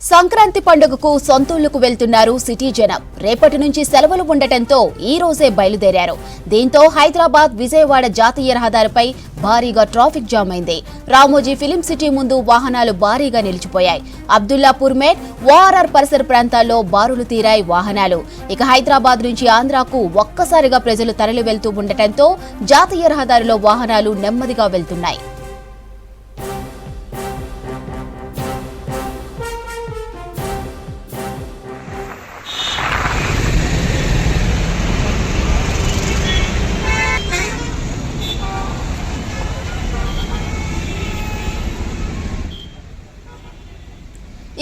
సంక్రాంతి పండుగకు సొంతూళ్లకు వెళ్తున్నారు సిటీ జనం. రేపటి నుంచి సెలవులు ఉండటంతో ఈ రోజే బయలుదేరారు. దీంతో హైదరాబాద్ విజయవాడ జాతీయ రహదారిపై భారీగా ట్రాఫిక్ జామ్ అయింది. రామోజీ ఫిలిం సిటీ ముందు వాహనాలు భారీగా నిలిచిపోయాయి. అబ్దుల్లాపూర్ మేట్, ఓఆర్ఆర్ పరిసర ప్రాంతాల్లో బారులు తీరాయి వాహనాలు. ఇక హైదరాబాద్ నుంచి ఆంధ్రాకు ఒక్కసారిగా ప్రజలు తరలి వెళ్తూ ఉండటంతో జాతీయ రహదారిలో వాహనాలు నెమ్మదిగా వెళ్తున్నాయి.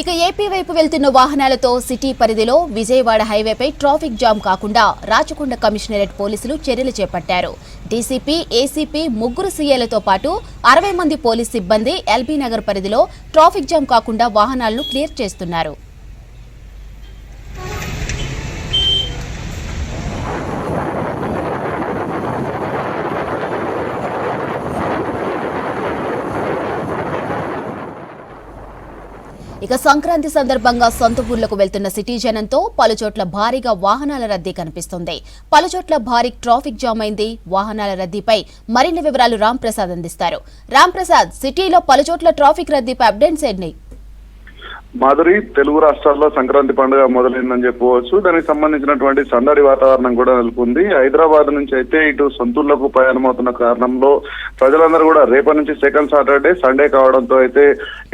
ఇక ఏపీ వైపు వెళ్తున్న వాహనాలతో సిటీ పరిధిలో విజయవాడ హైవేపై ట్రాఫిక్ జామ్ కాకుండా రాచకొండ కమిషనరేట్ పోలీసులు చర్యలు చేపట్టారు. డీసీపీ, ఏసీపీ, ముగ్గురు సీఏలతో పాటు 60 మంది పోలీస్ సిబ్బంది ఎల్బీ నగర్ పరిధిలో ట్రాఫిక్ జామ్ కాకుండా వాహనాలను క్లియర్ చేస్తున్నారు. ఇక సంక్రాంతి సందర్భంగా సొంత ఊర్లకు వెళ్తున్న సిటీ జనంతో పలుచోట్ల భారీగా వాహనాల రద్దీ కనిపిస్తుంది. పలుచోట్ల భారీ ట్రాఫిక్ జామ్ అయింది. వాహనాల రద్దీపై మరిన్ని వివరాలు రామ్ ప్రసాద్ అందిస్తారు. రామ్ ప్రసాద్, సిటీలో పలుచోట్ల ట్రాఫిక్ రద్దీపై అప్డేట్స్ ఏంటి? మాధురి, తెలుగు రాష్ట్రాల్లో సంక్రాంతి పండుగ మొదలైందని చెప్పవచ్చు. దానికి సంబంధించినటువంటి సందడి వాతావరణం కూడా నెలకొంది. హైదరాబాద్ నుంచి అయితే ఇటు సొంతూళ్లకు ప్రయాణమవుతున్న కారణంలో ప్రజలందరూ కూడా రేపటి నుంచి సెకండ్ సాటర్డే, సండే కావడంతో అయితే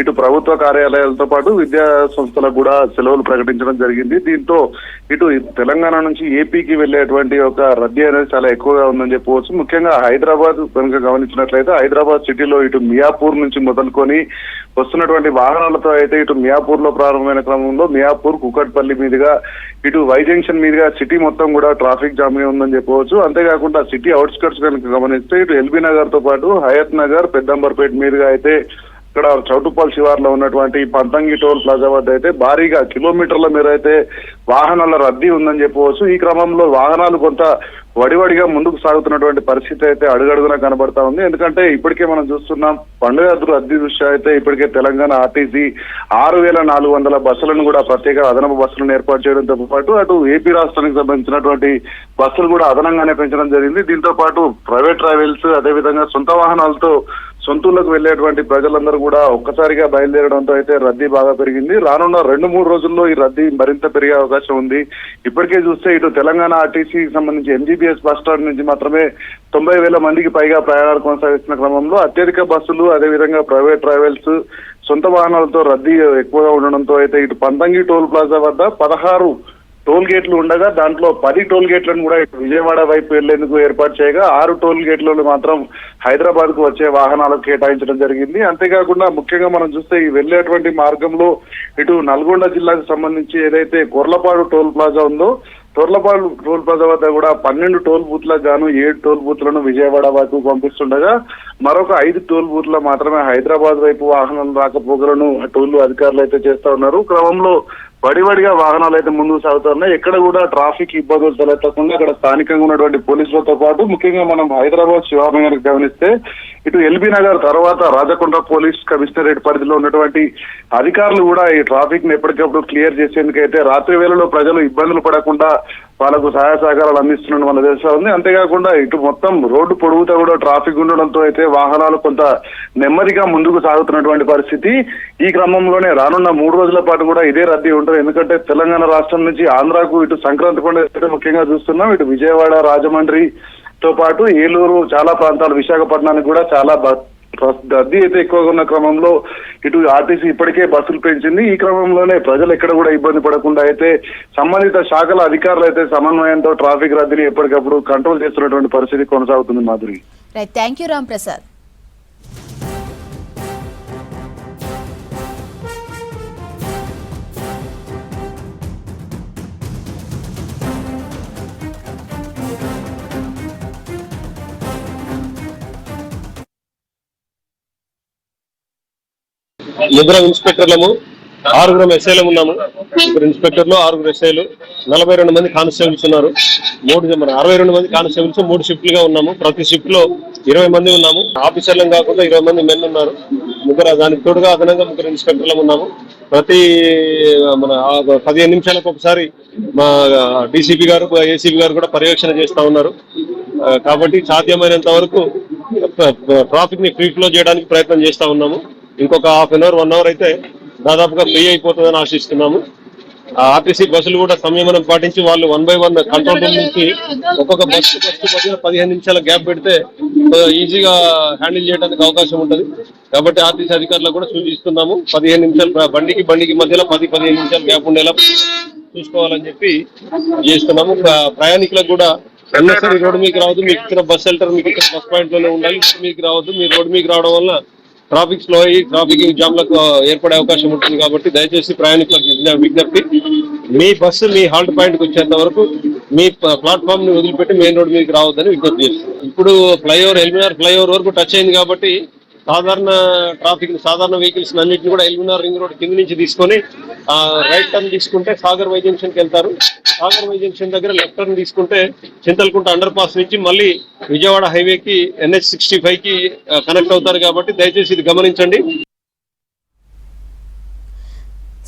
ఇటు ప్రభుత్వ కార్యాలయాలతో పాటు విద్యా సంస్థలకు కూడా సెలవులు ప్రకటించడం జరిగింది. దీంతో ఇటు తెలంగాణ నుంచి ఏపీకి వెళ్లేటువంటి ఒక రద్దీ అనేది చాలా ఎక్కువగా ఉందని చెప్పవచ్చు. ముఖ్యంగా హైదరాబాద్ కనుక గమనించినట్లయితే హైదరాబాద్ సిటీలో ఇటు మియాపూర్ నుంచి మొదలుకొని వస్తున్నటువంటి వాహనాలతో అయితే ఇటు మియాపూర్ లో ప్రారంభమైన క్రమంలో మియాపూర్, కుకట్పల్లి మీదుగా ఇటు వై జంక్షన్ మీదుగా సిటీ మొత్తం కూడా ట్రాఫిక్ జామ్ ఉందని చెప్పవచ్చు. అంతేకాకుండా సిటీ అవుట్స్కర్ట్స్ కనుక గమనిస్తే ఇటు ఎల్బీ నగర్ తో పాటు హయత్ నగర్, పెద్దంబర్పేట మీదుగా అయితే ఇక్కడ చౌటుప్పల్ శివార్లో ఉన్నటువంటి పంతంగి టోల్ ప్లాజా వద్ద అయితే భారీగా కిలోమీటర్ల మేర అయితే వాహనాల రద్దీ ఉందని చెప్పవచ్చు. ఈ క్రమంలో వాహనాలు కొంత వడివడిగా ముందుకు సాగుతున్నటువంటి పరిస్థితి అయితే అడుగడుగునా కనబడతా ఉంది. ఎందుకంటే ఇప్పటికే మనం చూస్తున్నాం, పండుగ రద్దీ దృష్ట్యా అయితే ఇప్పటికే తెలంగాణ ఆర్టీసీ 6400 బస్సులను కూడా ప్రత్యేక అదనపు బస్సులను ఏర్పాటు చేయడంతో పాటు అటు ఏపీ రాష్ట్రానికి సంబంధించినటువంటి బస్సులు కూడా అదనంగానే పెంచడం జరిగింది. దీంతో పాటు ప్రైవేట్ ట్రావెల్స్, అదేవిధంగా సొంత వాహనాలతో సొంతూళ్లకు వెళ్లేటువంటి ప్రజలందరూ కూడా ఒక్కసారిగా బయలుదేరడంతో అయితే రద్దీ బాగా పెరిగింది. రానున్న 2-3 రోజుల్లో ఈ రద్దీ మరింత పెరిగే అవకాశం ఉంది. ఇప్పటికే చూస్తే ఇటు తెలంగాణ ఆర్టీసీకి సంబంధించి ఎంజీబీఎస్ బస్ స్టాండ్ నుంచి మాత్రమే 90,000 మందికి పైగా ప్రయాణాలు కొనసాగిస్తున్న క్రమంలో అత్యధిక బస్సులు, అదేవిధంగా ప్రైవేట్ ట్రావెల్స్, సొంత వాహనాలతో రద్దీ ఎక్కువగా ఉండడంతో అయితే ఇటు పంతంగి టోల్ ప్లాజా వద్ద 16 టోల్ గేట్లు ఉండగా దాంట్లో 10 టోల్ గేట్లను కూడా విజయవాడ వైపు వెళ్లేందుకు ఏర్పాటు చేయగా 6 టోల్ గేట్లను మాత్రం హైదరాబాద్ కు వచ్చే వాహనాలకు కేటాయించడం జరిగింది. అంతేకాకుండా ముఖ్యంగా మనం చూస్తే ఈ వెళ్లేటువంటి మార్గంలో ఇటు నల్గొండ జిల్లాకు సంబంధించి ఏదైతే కొర్లపాడు టోల్ ప్లాజా ఉందో, టోర్లపాడు టోల్ ప్లాజా వద్ద కూడా 12 టోల్ బూత్లకు గాను 7 టోల్ బూత్లను విజయవాడ వైపు పంపిస్తుండగా మరొక 5 టోల్ బూత్ల మాత్రమే హైదరాబాద్ వైపు వాహనాలు రాకపోకలను టోల్ అధికారులు అయితే చేస్తా ఉన్నారు. క్రమంలో వడివడిగా వాహనాలు అయితే ముందుకు సాగుతున్నాయి. ఎక్కడ కూడా ట్రాఫిక్ ఇబ్బందులు తలెత్తకుండా అక్కడ స్థానికంగా ఉన్నటువంటి పోలీసులతో పాటు ముఖ్యంగా మనం హైదరాబాద్ శివార్నగర్ గమనిస్తే ఇటు ఎల్బీ నగర్ తర్వాత రాచకొండ పోలీస్ కమిషనరేట్ పరిధిలో ఉన్నటువంటి అధికారులు కూడా ఈ ట్రాఫిక్ ని ఎప్పటికప్పుడు క్లియర్ చేసేందుకైతే రాత్రి వేళలో ప్రజలు ఇబ్బందులు పడకుండా వాళ్ళకు సహాయ సహకారాలు అందిస్తున్నట్టు మన తెలుస్తా ఉంది. అంతేకాకుండా ఇటు మొత్తం రోడ్డు పొడుగుతా కూడా ట్రాఫిక్ ఉండడంతో అయితే వాహనాలు కొంత నెమ్మదిగా ముందుకు సాగుతున్నటువంటి పరిస్థితి. ఈ క్రమంలోనే రానున్న 3 రోజుల పాటు కూడా ఇదే రద్దీ ఉంటుంది. ఎందుకంటే తెలంగాణ రాష్ట్రం నుంచి ఆంధ్రాకు ఇటు సంక్రాంతి పండుగ ముఖ్యంగా చూస్తున్నాం. ఇటు విజయవాడ, రాజమండ్రి తో పాటు ఏలూరు, చాలా ప్రాంతాలు, విశాఖపట్నానికి కూడా చాలా రద్దీ అయితే ఎక్కువగా ఉన్న క్రమంలో ఇటు ఆర్టీసీ ఇప్పటికే బస్సులు పెంచింది. ఈ క్రమంలోనే ప్రజలు ఎక్కడ కూడా ఇబ్బంది పడకుండా అయితే సంబంధిత శాఖల అధికారులు అయితే సమన్వయంతో ట్రాఫిక్ రద్దీని ఎప్పటికప్పుడు కంట్రోల్ చేస్తున్నటువంటి పరిస్థితి కొనసాగుతుంది. Madhuri, thank you Ram Prasad. ముగ్గురు ఇన్స్పెక్టర్లము 6 ఎస్ఐలు ఉన్నాము, 3 ఇన్స్పెక్టర్లు, 6 ఎస్ఐలు, 42 మంది కానిస్టేబుల్స్ ఉన్నారు. 62 మంది కానిస్టేబుల్స్ 3 షిఫ్ట్లుగా ఉన్నాము. ప్రతి షిఫ్ట్ లో 20 మంది ఉన్నాము. ఆఫీసర్లం కాకుండా 20 మంది మెన్ ఉన్నారు. దానికి తోడుగా అదనంగా 3 ఇన్స్పెక్టర్లు ఉన్నాము. ప్రతి 15 నిమిషాలకు ఒకసారి మా డీసీపీ గారు, ఏసీపీ గారు కూడా పర్యవేక్షణ చేస్తా ఉన్నారు. కాబట్టి సాధ్యమైనంత వరకు ట్రాఫిక్ ని ఫ్రీ ఫ్లో చేయడానికి ప్రయత్నం చేస్తా ఉన్నాము. ఇంకొక హాఫ్ అన్ అవర్ 1 అవర్ అయితే దాదాపుగా ఫ్రీ అయిపోతుందని ఆశిస్తున్నాము. ఆర్టీసీ బస్సులు కూడా సంయమనం పాటించి వాళ్ళు 1 by 1 కంట్రోల్ రూమ్ నుంచి ఒక్కొక్క బస్సు మధ్య 15 నిమిషాల గ్యాప్ పెడితే ఈజీగా హ్యాండిల్ చేయడానికి అవకాశం ఉంటుంది. కాబట్టి ఆర్టీసీ అధికారులకు కూడా సూచిస్తున్నాము, 15 నిమిషాలు బండికి మధ్యలో 10-15 నిమిషాలు గ్యాప్ ఉండేలా చూసుకోవాలని చెప్పి చేస్తున్నాము. ప్రయాణికులకు కూడా అన్నెసరీ రోడ్డు మీకు రావద్దు, మీకు ఇచ్చిన బస్ షెల్టర్ మీకు ఇచ్చిన బస్ పాయింట్ లోనే ఉండాలి, మీకు రావద్దు. మీరు రోడ్డు మీకు రావడం వల్ల ట్రాఫిక్ స్లో అయ్యి ట్రాఫిక్ జామ్లకు ఏర్పడే అవకాశం ఉంటుంది. కాబట్టి దయచేసి ప్రయాణికులకు విజ్ఞప్తి, మీ బస్సు మీ హాల్ట్ పాయింట్ కి వచ్చేంత వరకు మీ ప్లాట్ఫామ్ ని వదిలిపెట్టి మెయిన్ రోడ్ మీదకి రావద్దని విజ్ఞప్తి చేస్తుంది. ఇప్పుడు ఫ్లైఓవర్ ఎల్బీనగర్ ఫ్లైఓవర్ వరకు టచ్ అయింది కాబట్టి సాధారణ వెహికల్స్ అన్నింటినీ కూడా ఎల్బీనగర్ రింగ్ రోడ్ కింద నుంచి తీసుకొని రైట్ టర్న్ తీసుకుంటే సాగర్ వై జంక్షన్ కి వెళ్తారు. సాగర్ వై జంక్షన్ దగ్గర లెఫ్ట్ టర్న్ తీసుకుంటే చింతలకుంట అండర్ పాస్ నుంచి మళ్ళీ విజయవాడ హైవేకి NH65 కి కనెక్ట్ అవుతారు. కాబట్టి దయచేసి ఇది గమనించండి.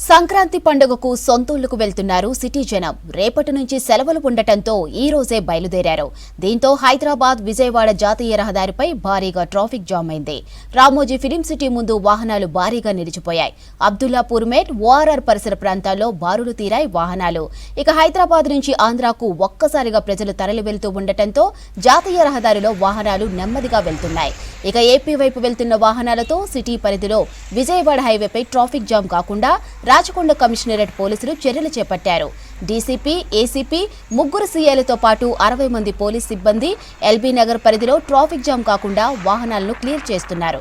సంక్రాంతి పండుగకు సొంతూళ్లకు వెళ్తున్నారు సిటీ జనం. రేపటి నుంచి సెలవులు ఉండటంతో ఈ రోజే బయలుదేరారు. దీంతో హైదరాబాద్ విజయవాడ జాతీయ రహదారిపై భారీగా ట్రాఫిక్ జామ్ అయింది. రామోజీ ఫిలిం సిటీ ముందు వాహనాలు భారీగా నిలిచిపోయాయి. అబ్దుల్లాపూర్ మేట్, ఓఆర్ఆర్ పరిసర ప్రాంతాల్లో బారులు తీరాయి వాహనాలు. ఇక హైదరాబాద్ నుంచి ఆంధ్రాకు ఒక్కసారిగా ప్రజలు తరలి వెళ్తూ ఉండటంతో జాతీయ రహదారిలో వాహనాలు నెమ్మదిగా వెళ్తున్నాయి. ఇక ఏపీ వైపు వెళ్తున్న వాహనాలతో సిటీ పరిధిలో విజయవాడ హైవేపై ట్రాఫిక్ జామ్ కాకుండా రాచకొండ కమిషనరేట్ పోలీసులు చర్యలు చేపట్టారు. డీసీపీ, ఏసీపీ, 3 సీఐలతో పాటు 60 మంది పోలీస్ సిబ్బంది ఎల్బీ నగర్ పరిధిలో ట్రాఫిక్ జామ్ కాకుండా వాహనాలను క్లియర్ చేస్తున్నారు.